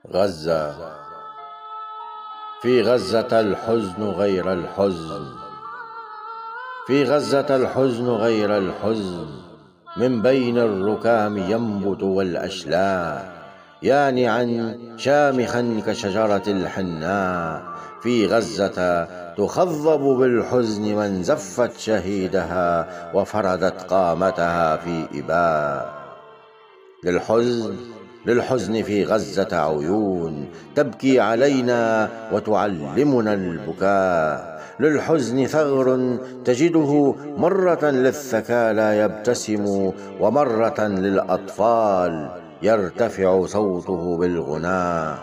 غزة. في غزة الحزن غير الحزن، في غزة الحزن غير الحزن، من بين الركام ينبت والأشلاء، يانعا شامخا كشجرة الحناء. في غزة تخضب بالحزن من زفت شهيدها وفردت قامتها في إباء. للحزن في غزة عيون تبكي علينا وتعلمنا البكاء. للحزن ثغر تجده مرة للثكالى يبتسم، ومرة للأطفال يرتفع صوته بالغناء.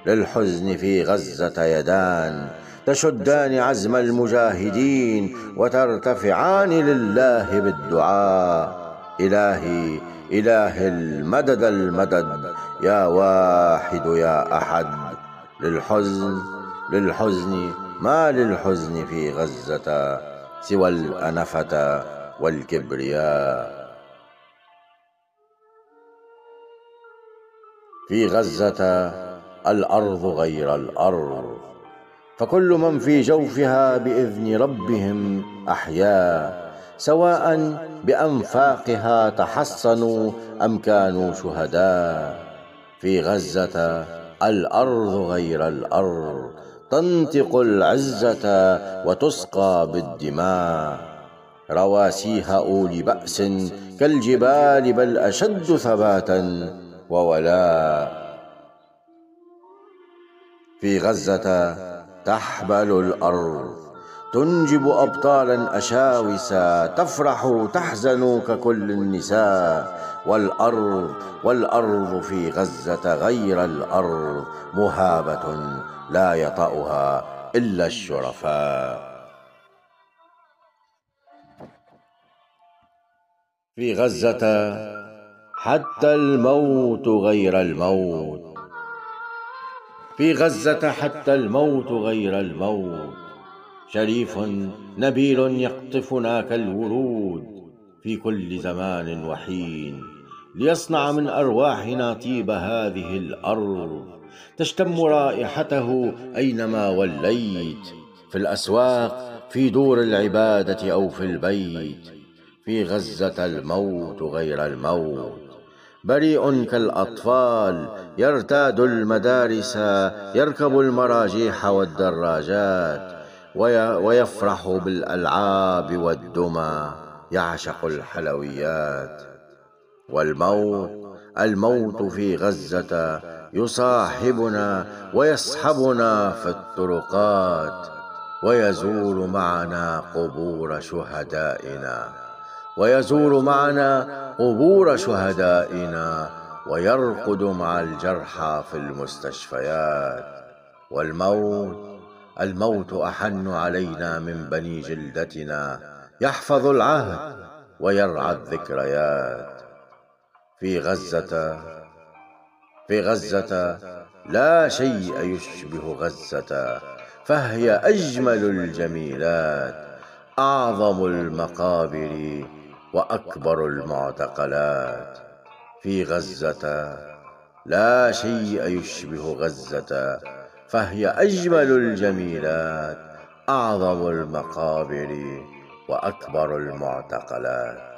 للحزن في غزة يدان تشدان عزم المجاهدين وترتفعان لله بالدعاء. إلهي إله المدد المدد، يا واحد يا أحد. للحزن ما للحزن في غزة سوى الأنفة والكبرياء. في غزة الأرض غير الأرض، فكل من في جوفها بإذن ربهم أحياء، سواء بأنفاقها تحصنوا أم كانوا شهداء. في غزة الأرض غير الأرض، تنطق العزة وتسقى بالدماء. رواسيها أولي بأس كالجبال، بل أشد ثباتا وولاء. في غزة تحبل الأرض، تنجب أبطالا أشاوسا، تفرح تحزن ككل النساء. والأرض في غزة غير الأرض، مهابة لا يطأها إلا الشرفاء. في غزة حتى الموت غير الموت، في غزة حتى الموت غير الموت. شريف نبيل يقطفنا كالورود في كل زمان وحين، ليصنع من أرواحنا طيب هذه الأرض. تشتم رائحته أينما وليت، في الأسواق، في دور العبادة أو في البيت. في غزة الموت غير الموت، بريء كالأطفال يرتاد المدارس، يركب المراجيح والدراجات، ويفرح بالألعاب والدمى، يعشق الحلويات. الموت في غزة يصاحبنا ويصحبنا في الطرقات، ويزور معنا قبور شهدائنا، ويرقد مع الجرحى في المستشفيات. الموت أحن علينا من بني جلدتنا، يحفظ العهد ويرعى الذكريات. في غزة لا شيء يشبه غزة، فهي أجمل الجميلات، أعظم المقابر وأكبر المعتقلات. في غزة لا شيء يشبه غزة، فهي أجمل الجميلات، أعظم المقابر وأكبر المعتقلات.